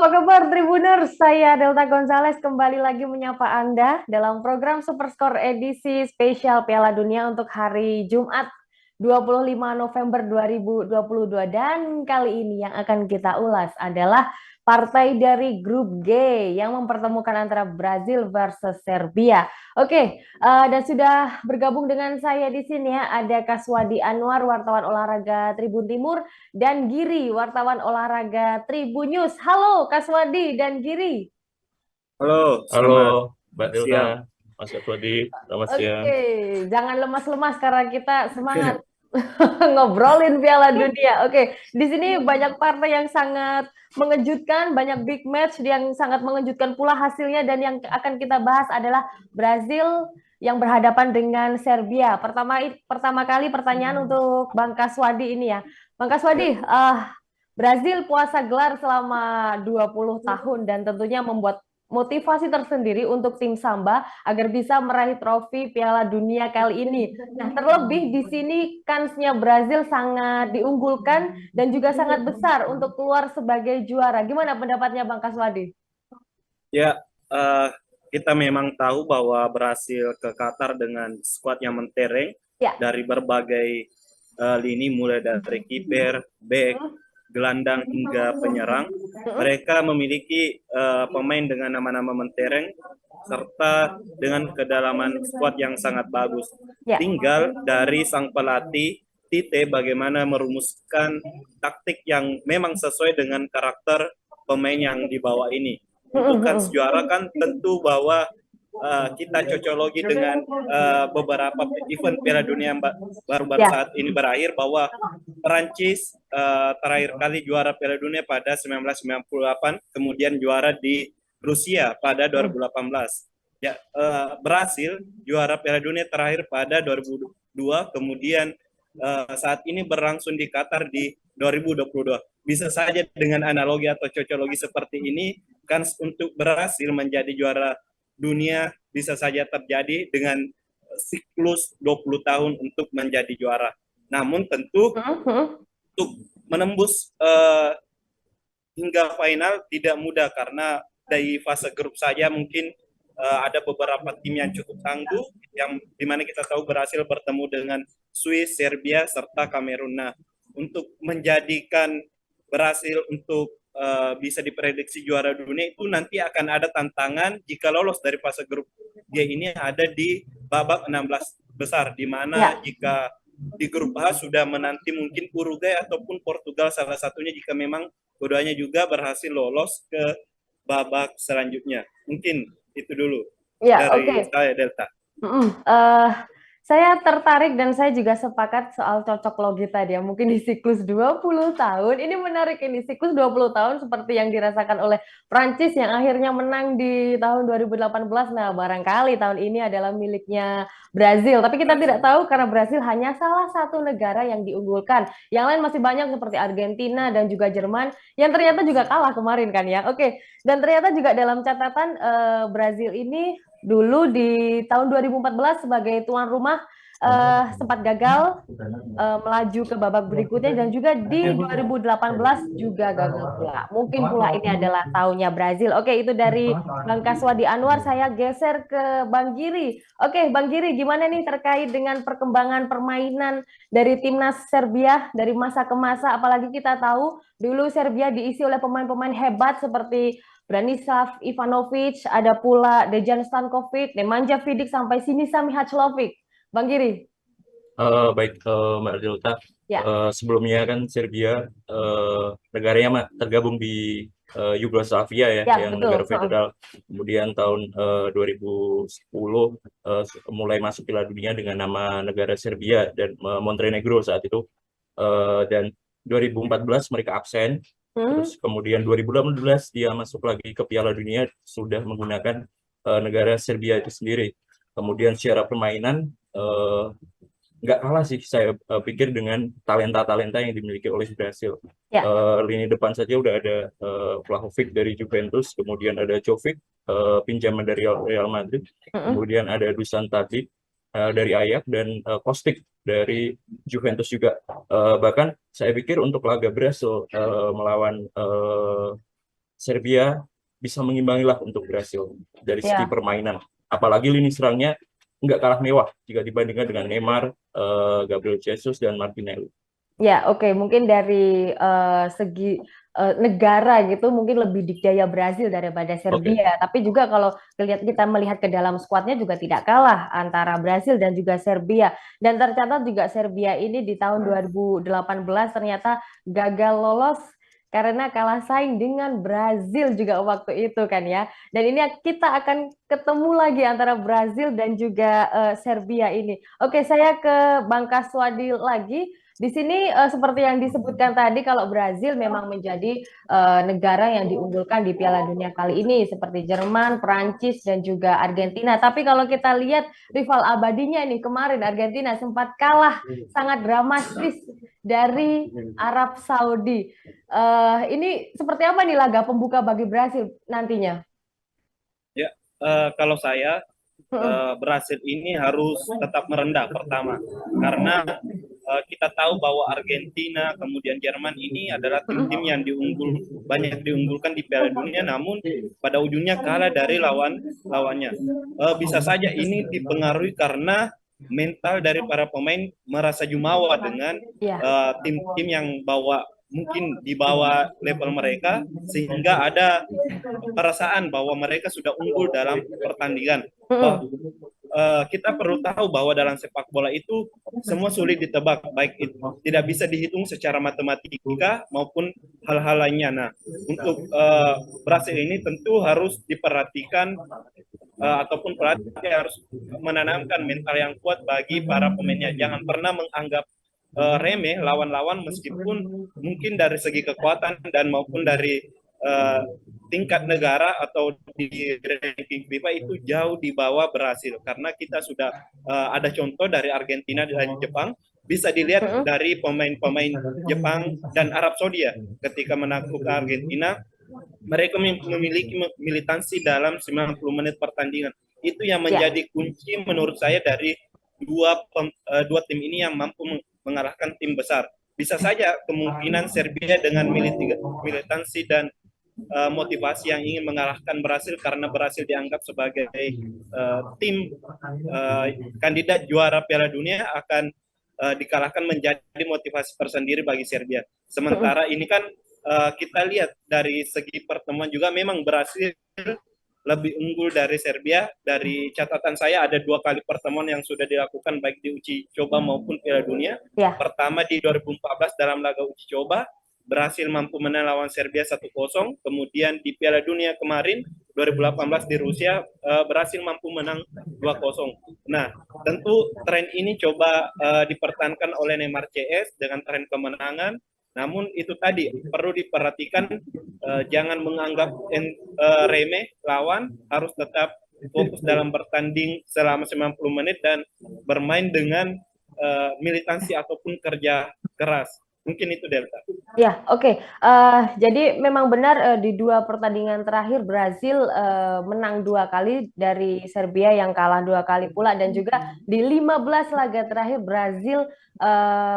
kabar Tribuners? Saya Delta Gonzales kembali lagi menyapa Anda dalam program Superscore edisi spesial Piala Dunia untuk hari Jumat 25 November 2022. Dan kali ini yang akan kita ulas adalah partai dari grup G yang mempertemukan antara Brazil versus Serbia. Oke, dan sudah bergabung dengan saya di sini ya, ada Kaswadi Anwar, wartawan olahraga Tribun Timur, dan Giri, wartawan olahraga Tribun News. Halo Kaswadi dan Giri. Halo, Halo, selamat Mbak Delta, siang. Mas Atwadi, selamat siang. Oke, jangan lemas-lemas karena kita semangat ngobrolin Piala Dunia. Oke, di sini banyak partai yang sangat mengejutkan, banyak big match yang sangat mengejutkan pula hasilnya, dan yang akan kita bahas adalah Brazil yang berhadapan dengan Serbia. Pertama kali pertanyaan untuk Bang Kaswadi ini ya. Bang Ya, Kaswadi, Brazil puasa gelar selama 20 tahun dan tentunya membuat motivasi tersendiri untuk tim Samba agar bisa meraih trofi Piala Dunia kali ini. Nah, terlebih di sini kansnya Brazil sangat diunggulkan dan juga sangat besar untuk keluar sebagai juara. Gimana pendapatnya Bang Kaswadi? ya, eh, kita memang tahu bahwa berhasil ke Qatar dengan skuad yang mentereng Ya. dari berbagai lini, mulai dari kiper, bek, gelandang hingga penyerang. Mereka memiliki pemain dengan nama-nama mentereng serta dengan kedalaman skuad yang sangat bagus. Ya. Tinggal dari sang pelatih Tite bagaimana merumuskan taktik yang memang sesuai dengan karakter pemain yang dibawa ini. Untuk kans juara kan tentu bahwa kita cocologi dengan beberapa event Piala Dunia yang baru-baru Ya. saat ini berakhir, bahwa Perancis terakhir kali juara Piala Dunia pada 1998, kemudian juara di Rusia pada 2018. Ya, berhasil juara Piala Dunia terakhir pada 2002, kemudian saat ini berlangsung di Qatar di 2022. Bisa saja dengan analogi atau cocologi seperti ini, kans untuk berhasil menjadi juara dunia bisa saja terjadi dengan siklus 20 tahun untuk menjadi juara. Namun tentu untuk menembus hingga final tidak mudah, karena dari fase grup saja mungkin ada beberapa tim yang cukup tangguh, yang dimana kita tahu berhasil bertemu dengan Swiss, Serbia, serta Kamerun. Nah, untuk menjadikan berhasil untuk bisa diprediksi juara dunia itu nanti akan ada tantangan jika lolos dari fase grup G ini, ada di babak 16 besar, di mana Ya. jika di grup H sudah menanti mungkin Uruguay ataupun Portugal salah satunya, jika memang keduanya juga berhasil lolos ke babak selanjutnya. Mungkin itu dulu Ya, dari oke. saya, Delta. Saya tertarik dan saya juga sepakat soal cocok logi tadi ya. Mungkin di siklus 20 tahun, ini menarik ini, siklus 20 tahun seperti yang dirasakan oleh Prancis yang akhirnya menang di tahun 2018. Nah, barangkali tahun ini adalah miliknya Brazil. Tapi kita tidak tahu karena Brazil hanya salah satu negara yang diunggulkan. Yang lain masih banyak seperti Argentina dan juga Jerman yang ternyata juga kalah kemarin kan ya. Oke, dan ternyata juga dalam catatan Brazil ini dulu di tahun 2014 sebagai tuan rumah sempat gagal melaju ke babak berikutnya, dan juga di 2018 juga gagal pula. Mungkin pula ini adalah tahunnya Brazil. Oke, itu dari Bang Kaswadi Anwar. Saya geser ke Bang Giri. Oke, Bang Giri, gimana nih terkait dengan perkembangan permainan dari timnas Serbia dari masa ke masa? Apalagi kita tahu dulu Serbia diisi oleh pemain-pemain hebat seperti Branislav Ivanovic, ada pula Dejan Stankovic, Nemanja Vidic, sampai Sinisa Mihajlovic. Bang Giri. Baik, Mbak Delta. Ya. Sebelumnya kan Serbia negaranya tergabung di Yugoslavia ya, Ya, yang betul. negara federal. Kemudian tahun 2010 mulai masuk Piala Dunia dengan nama negara Serbia dan Montenegro saat itu. Dan 2014 mereka absen. Terus kemudian 2018 dia masuk lagi ke Piala Dunia sudah menggunakan negara Serbia itu sendiri. Kemudian secara permainan nggak kalah sih saya pikir dengan talenta-talenta yang dimiliki oleh Brasil. Ya. Lini depan saja udah ada Vlahovic dari Juventus, kemudian ada Jovic pinjaman dari Real Madrid, kemudian ada Dusan Tadic dari Ajax, dan Kostic dari Juventus juga. Bahkan saya pikir untuk laga Brasil melawan Serbia bisa mengimbangi lah untuk Brasil dari segi Ya. permainan. Apalagi lini serangnya nggak kalah mewah jika dibandingkan dengan Neymar, Gabriel Jesus, dan Martinelli. Ya, oke. Mungkin dari segi negara gitu, mungkin lebih dikdaya Brazil daripada Oke. Serbia. Tapi juga kalau kita melihat ke dalam skuadnya juga tidak kalah antara Brazil dan juga Serbia. Dan tercatat juga Serbia ini di tahun 2018 ternyata gagal lolos karena kalah saing dengan Brazil juga waktu itu kan ya. Dan ini kita akan ketemu lagi antara Brazil dan juga Serbia ini. Oke, saya ke Bang Kaswadi lagi. Di sini seperti yang disebutkan tadi kalau Brazil memang menjadi negara yang diunggulkan di Piala Dunia kali ini seperti Jerman, Prancis dan juga Argentina. Tapi kalau kita lihat rival abadinya nih kemarin Argentina sempat kalah sangat dramatis dari Arab Saudi. Ini seperti apa nih laga pembuka bagi Brazil nantinya? Ya, kalau saya Brasil ini harus tetap merendah pertama karena kita tahu bahwa Argentina kemudian Jerman ini adalah tim-tim yang banyak diunggulkan di Piala Dunia, namun pada ujungnya kalah dari lawannya. Bisa saja ini dipengaruhi karena mental dari para pemain merasa jumawa dengan Ya. tim-tim yang mungkin di bawah level mereka, sehingga ada perasaan bahwa mereka sudah unggul dalam pertandingan. Kita perlu tahu bahwa dalam sepak bola itu semua sulit ditebak, baik itu tidak bisa dihitung secara matematika maupun hal-hal lainnya. Nah, untuk Brasil ini tentu harus diperhatikan ataupun pelatih harus menanamkan mental yang kuat bagi para pemainnya. Jangan pernah menganggap remeh lawan-lawan meskipun mungkin dari segi kekuatan dan maupun dari tingkat negara atau di ranking FIFA itu jauh di bawah Brasil, karena kita sudah ada contoh dari Argentina dan Jepang. Bisa dilihat dari pemain-pemain Jepang dan Arab Saudi ya, ketika menaklukkan Argentina, mereka memiliki militansi dalam 90 menit pertandingan. Itu yang menjadi kunci menurut saya dari dua tim ini yang mampu mengalahkan tim besar. Bisa saja kemungkinan Serbia dengan militansi dan motivasi yang ingin mengalahkan Brasil, karena Brasil dianggap sebagai tim kandidat juara Piala Dunia akan dikalahkan, menjadi motivasi tersendiri bagi Serbia. Sementara ini kan kita lihat dari segi pertemuan juga memang Brasil lebih unggul dari Serbia. Dari catatan saya ada 2 kali pertemuan yang sudah dilakukan baik di uji coba maupun Piala Dunia. Pertama di 2014 dalam laga uji coba, berhasil mampu menang lawan Serbia 1-0. Kemudian di Piala Dunia kemarin 2018 di Rusia berhasil mampu menang 2-0. Nah, tentu tren ini coba dipertahankan oleh Neymar CS dengan tren kemenangan. Namun itu tadi perlu diperhatikan, jangan menganggap remeh lawan, harus tetap fokus dalam bertanding selama 90 menit dan bermain dengan militansi ataupun kerja keras. Mungkin itu Delta. Ya, oke. Jadi memang benar di 2 pertandingan terakhir Brazil menang 2 kali dari Serbia yang kalah 2 kali pula, dan juga di 15 laga terakhir Brazil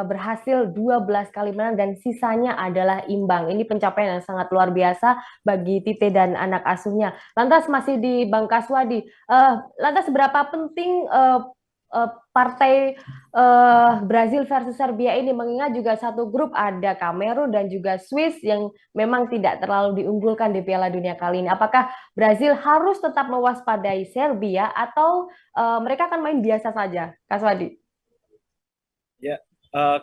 berhasil 12 kali menang dan sisanya adalah imbang. Ini pencapaian yang sangat luar biasa bagi Tite dan anak asuhnya. Lantas masih di Bang Kaswadi, lantas seberapa penting partai Brazil versus Serbia ini, mengingat juga satu grup ada Kamerun dan juga Swiss yang memang tidak terlalu diunggulkan di Piala Dunia kali ini. Apakah Brazil harus tetap mewaspadai Serbia atau mereka akan main biasa saja, Kaswadi? Ya,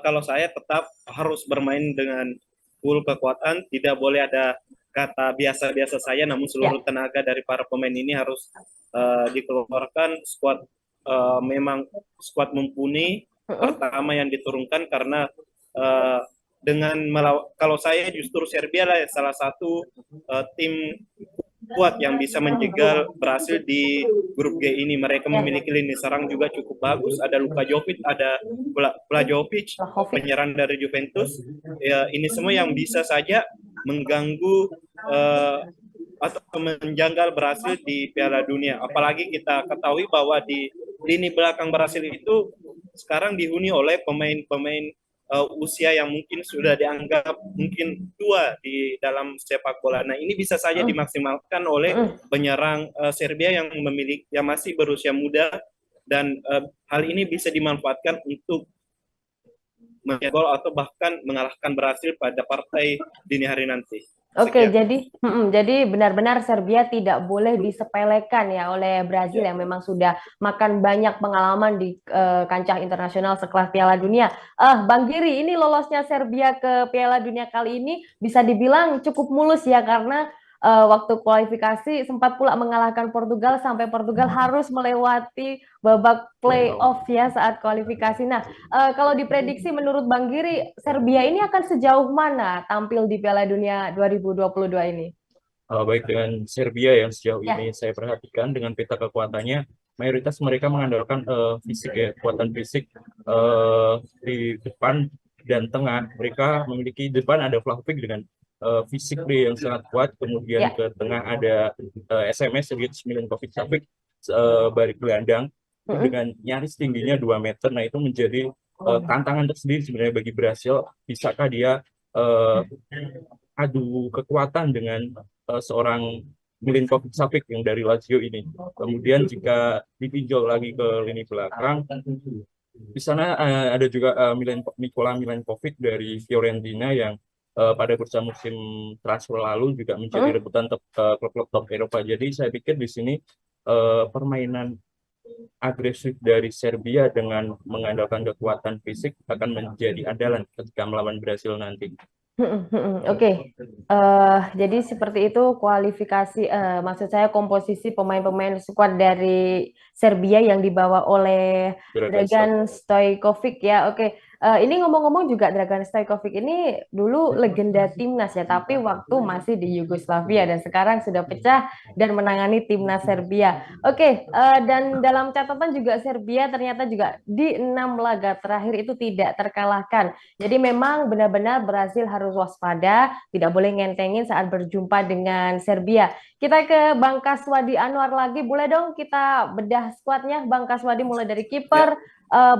kalau saya tetap harus bermain dengan full kekuatan, tidak boleh ada kata biasa-biasa saja, namun seluruh tenaga dari para pemain ini harus dikeluarkan. Memang skuad mumpuni pertama yang diturunkan, karena kalau saya justru Serbia lah salah satu tim kuat yang bisa menjegal Brasil di grup G ini. Mereka memiliki lini serang juga cukup bagus, ada Luka Jovic, ada Blažević, penyerang dari Juventus. Ya, ini semua yang bisa saja mengganggu atau menjanggal Brasil di Piala Dunia. Apalagi kita ketahui bahwa di lini belakang Brasil itu sekarang dihuni oleh pemain-pemain usia yang mungkin sudah dianggap mungkin tua di dalam sepak bola. Nah, ini bisa saja dimaksimalkan oleh penyerang Serbia yang masih berusia muda, dan hal ini bisa dimanfaatkan untuk mencetak gol atau bahkan mengalahkan Brasil pada partai dini hari nanti. Oke, Sekian. jadi benar-benar Serbia tidak boleh disepelekan ya oleh Brazil yang memang sudah makan banyak pengalaman di kancah internasional sekelas Piala Dunia. Bang Giri, ini lolosnya Serbia ke Piala Dunia kali ini bisa dibilang cukup mulus ya, karena waktu kualifikasi sempat pula mengalahkan Portugal sampai Portugal harus melewati babak playoff ya saat kualifikasi. Nah, kalau diprediksi menurut Bang Giri, Serbia ini akan sejauh mana tampil di Piala Dunia 2022 ini? Baik, dengan Serbia yang sejauh Ya. ini saya perhatikan dengan peta kekuatannya, mayoritas mereka mengandalkan fisik ya, kekuatan fisik di depan dan tengah. Mereka memiliki di depan ada Vlahovic dengan fisik yang sangat kuat, kemudian ke tengah ada SMS Sergej Milinkovic-Savic balik gelandang itu dengan nyaris tingginya 2 meter. Nah, itu menjadi tantangan tersendiri sebenarnya bagi Brasil. Bisakah dia adu kekuatan dengan seorang Milinkovic-Savic yang dari Lazio ini. Kemudian jika ditinjau lagi ke lini belakang, di sana ada juga Nikola Milenkovic dari Fiorentina yang pada bursa musim transfer lalu juga menjadi rebutan klub-klub top Eropa. Jadi saya pikir di sini permainan agresif dari Serbia dengan mengandalkan kekuatan fisik akan menjadi andalan ketika melawan Brasil nanti. Oke. Jadi seperti itu kualifikasi, maksud saya komposisi pemain-pemain skuad dari Serbia yang dibawa oleh Dragan Stojkovic ya. Oke. Ini ngomong-ngomong juga Dragan Stojkovic ini dulu legenda timnas ya, tapi waktu masih di Yugoslavia dan sekarang sudah pecah dan menangani timnas Serbia. Oke, dan dalam catatan juga Serbia ternyata juga di 6 laga terakhir itu tidak terkalahkan. Jadi memang benar-benar Brasil harus waspada, tidak boleh ngentengin saat berjumpa dengan Serbia. Kita ke Bang Kaswadi Anwar lagi, boleh dong kita bedah skuadnya Bang Kaswadi, mulai dari kiper,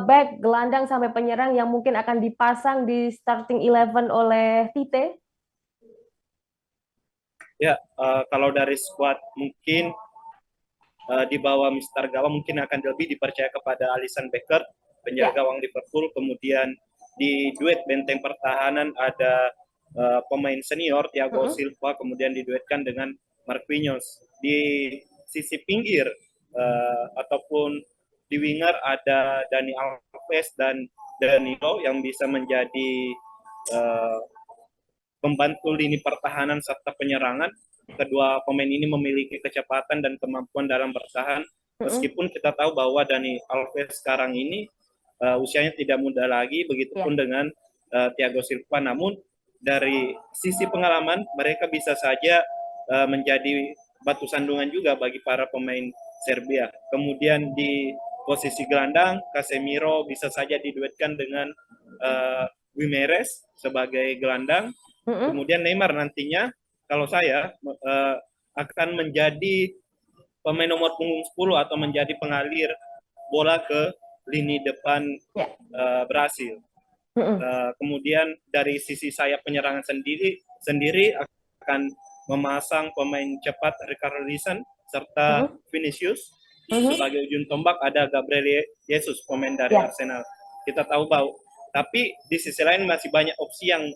back, gelandang sampai penyerang yang mungkin akan dipasang di starting 11 oleh Tite. Ya, kalau dari skuad mungkin di bawah Mister Gawang mungkin akan lebih dipercaya kepada Alisson Becker, penjaga gawang Liverpool. Kemudian di duet benteng pertahanan ada pemain senior Thiago Silva, kemudian diduetkan dengan Marquinhos. Di sisi pinggir ataupun di winger ada Dani Alves dan Danilo yang bisa menjadi pembantu lini pertahanan serta penyerangan. Kedua pemain ini memiliki kecepatan dan kemampuan dalam bertahan. Meskipun kita tahu bahwa Dani Alves sekarang ini usianya tidak muda lagi, begitupun dengan Thiago Silva. Namun dari sisi pengalaman mereka bisa saja menjadi batu sandungan juga bagi para pemain Serbia. Kemudian di posisi gelandang, Casemiro bisa saja diduetkan dengan Guimarães sebagai gelandang. Kemudian Neymar nantinya kalau saya akan menjadi pemain nomor punggung 10 atau menjadi pengalir bola ke lini depan Brasil. Kemudian dari sisi sayap penyerangan sendiri akan memasang pemain cepat Richarlison serta Vinicius. Sebagai ujung tombak ada Gabriel Jesus, pemain dari Arsenal. Kita tahu bahwa tapi di sisi lain masih banyak opsi yang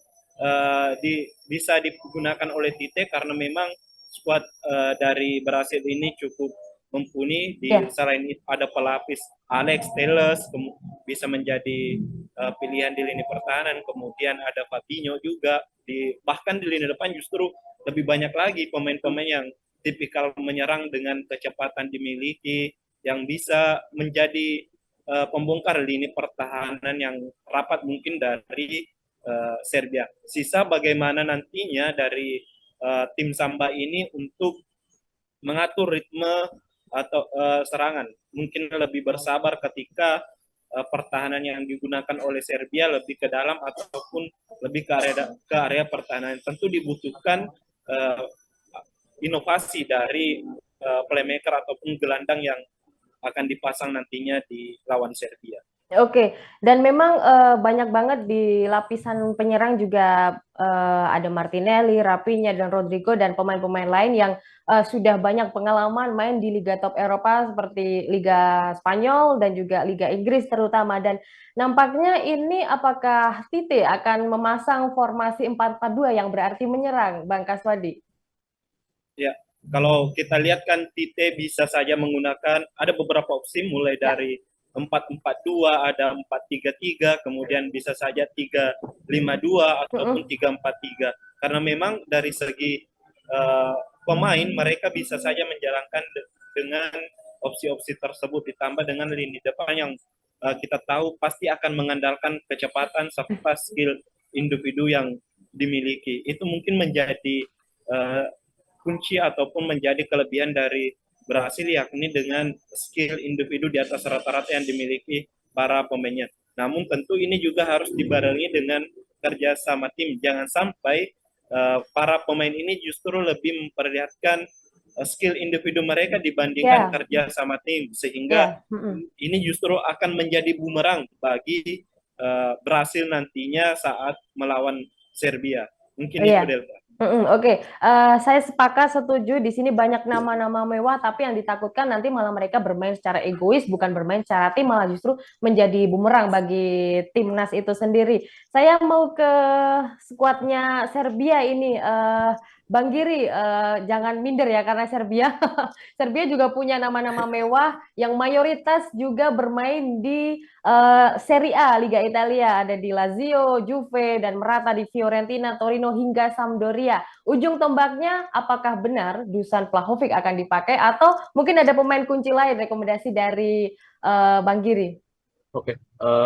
bisa digunakan oleh Tite karena memang skuad dari Brasil ini cukup mumpuni. Selain itu ada pelapis Alex Telles bisa menjadi pilihan di lini pertahanan. Kemudian ada Fabinho juga. Bahkan di lini depan justru lebih banyak lagi pemain-pemain yang tipikal menyerang dengan kecepatan dimiliki, yang bisa menjadi pembongkar lini pertahanan yang rapat mungkin dari Serbia. Sisa bagaimana nantinya dari tim Samba ini untuk mengatur ritme atau serangan. Mungkin lebih bersabar ketika pertahanan yang digunakan oleh Serbia lebih ke dalam ataupun lebih ke area pertahanan. Tentu dibutuhkan inovasi dari playmaker ataupun gelandang yang akan dipasang nantinya di lawan Serbia. Oke, dan memang banyak banget di lapisan penyerang juga ada Martinelli, Rafinha, dan Rodrigo dan pemain-pemain lain yang sudah banyak pengalaman main di Liga Top Eropa seperti Liga Spanyol dan juga Liga Inggris terutama. Dan nampaknya ini apakah Tite akan memasang formasi 4-4-2 yang berarti menyerang, Bang Kaswadi? Ya, kalau kita lihat kan Tite bisa saja menggunakan ada beberapa opsi mulai Ya, dari 4-4-2, ada 4-3-3, kemudian bisa saja 3-5-2 ataupun mm-mm. 3-4-3. Karena memang dari segi uh, pemain mereka bisa saja menjalankan dengan opsi-opsi tersebut ditambah dengan lini depan yang kita tahu pasti akan mengandalkan kecepatan serta skill individu yang dimiliki. Itu mungkin menjadi uh, kunci ataupun menjadi kelebihan dari Brasil yakni dengan skill individu di atas rata-rata yang dimiliki para pemainnya. Namun tentu ini juga harus dibarengi dengan kerja sama tim. Jangan sampai para pemain ini justru lebih memperlihatkan skill individu mereka dibandingkan Ya, kerja sama tim sehingga ya. Mm-mm. ini justru akan menjadi bumerang bagi Brasil nantinya saat melawan Serbia. Mungkin itu Iya. Delta. Oke. Saya sepakat setuju di sini banyak nama-nama mewah tapi yang ditakutkan nanti malah mereka bermain secara egois bukan bermain secara tim malah justru menjadi bumerang bagi timnas itu sendiri. Saya mau ke skuadnya Serbia ini Bang Giri jangan minder ya karena Serbia Serbia juga punya nama-nama mewah yang mayoritas juga bermain di Serie A Liga Italia ada di Lazio, Juve dan merata di Fiorentina, Torino hingga Sampdoria. Ujung tombaknya apakah benar Dusan Vlahovic akan dipakai atau mungkin ada pemain kunci lain rekomendasi dari Bang Giri? Oke,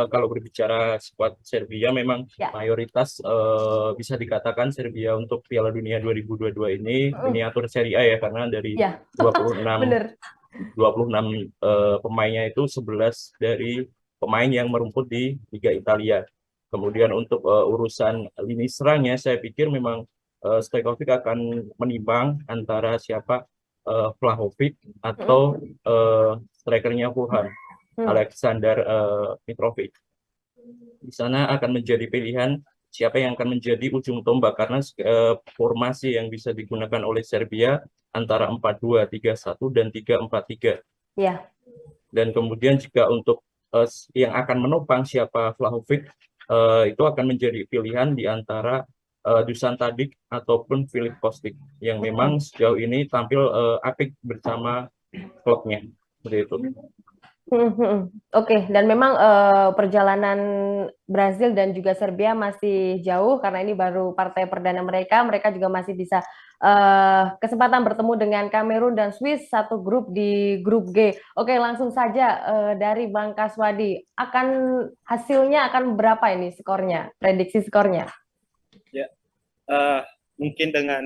kalau berbicara skuad Serbia memang Ya. mayoritas bisa dikatakan Serbia untuk Piala Dunia 2022 ini Mm, miniatur Serie A ya karena dari ya, 26 benar. 26 pemainnya itu 11 dari pemain yang merumput di Liga Italia. Kemudian untuk urusan lini serangnya saya pikir memang Stojkovic akan menimbang antara siapa Vlahovic Mm, atau strikernya Fulham mm, Alexander Mitrovic. Di sana akan menjadi pilihan siapa yang akan menjadi ujung tombak karena formasi yang bisa digunakan oleh Serbia antara 4-2-3-1 dan 3-4-3. ya. Dan kemudian jika untuk yang akan menopang siapa Vlahovic itu akan menjadi pilihan di antara Dusan Tadic ataupun Filip Kostic yang memang sejauh ini tampil apik bersama klubnya. Seperti itu. Oke, dan memang perjalanan Brazil dan juga Serbia masih jauh karena ini baru partai perdana mereka. Mereka juga masih bisa kesempatan bertemu dengan Kamerun dan Swiss satu grup di grup G. Oke, langsung saja dari Bang Kaswadi, hasilnya akan berapa ini skornya? Prediksi skornya? Ya, uh, mungkin dengan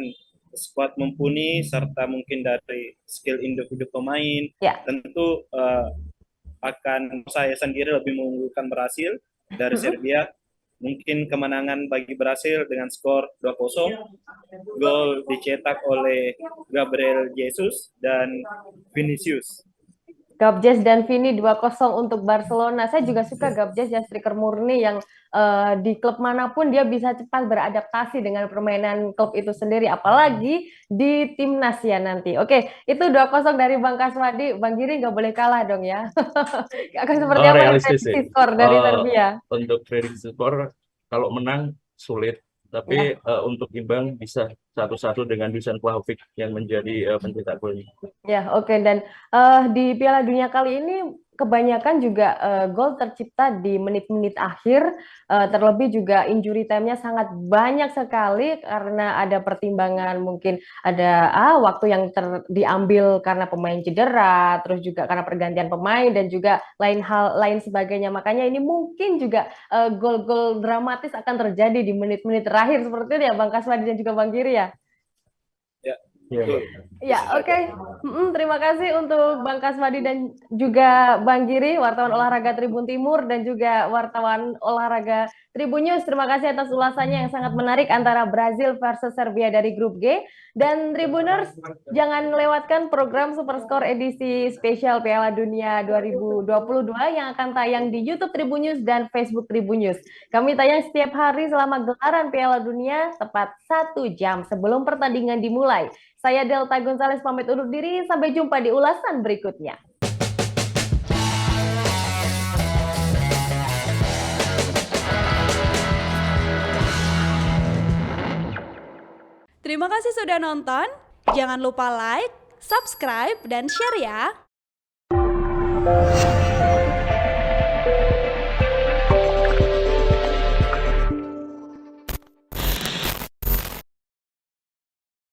squad mumpuni serta mungkin dari skill individu pemain, Ya. tentu akan saya sendiri lebih mengunggulkan Brasil dari Serbia. Mungkin kemenangan bagi Brasil dengan skor 2-0. Gol dicetak oleh Gabriel Jesus dan Vinicius. Gabjes dan Vini 2-0 untuk Barcelona. Saya juga suka Gabjes ya, striker murni yang di klub manapun dia bisa cepat beradaptasi dengan permainan klub itu sendiri, apalagi di timnas ya nanti. Oke, itu 2-0 dari Bang Kaswadi. Bang Giri nggak boleh kalah dong ya. Akan seperti Oh, apa nih realistis sih. prediksi skor dari Serbia? Untuk prediksi skor, kalau menang sulit, tapi Ya. untuk imbang bisa 1-1 dengan Dusan Vlahovic yang menjadi pencetak golnya. Ya, oke. Dan di Piala Dunia kali ini kebanyakan juga gol tercipta di menit-menit akhir, terlebih juga injury time-nya sangat banyak sekali karena ada pertimbangan mungkin ada waktu yang diambil karena pemain cedera, terus juga karena pergantian pemain dan juga lain hal lain sebagainya. Makanya ini mungkin juga gol-gol dramatis akan terjadi di menit-menit terakhir seperti itu ya Bang Kaswadi dan juga Bang Giri ya. Ya, Iya. Ya, oke. Terima kasih untuk Bang Kasmadi dan juga Bang Giri, wartawan olahraga Tribun Timur dan juga wartawan olahraga Tribun News. Terima kasih atas ulasannya yang sangat menarik antara Brazil versus Serbia dari grup G. Dan Tribuners, jangan lewatkan program Superscore edisi spesial Piala Dunia 2022 yang akan tayang di YouTube Tribun News dan Facebook Tribun News. Kami tayang setiap hari selama gelaran Piala Dunia tepat 1 jam sebelum pertandingan dimulai. Saya Delta Gonzales pamit undur diri, sampai jumpa di ulasan berikutnya. Terima kasih sudah nonton. Jangan lupa like, subscribe, dan share ya.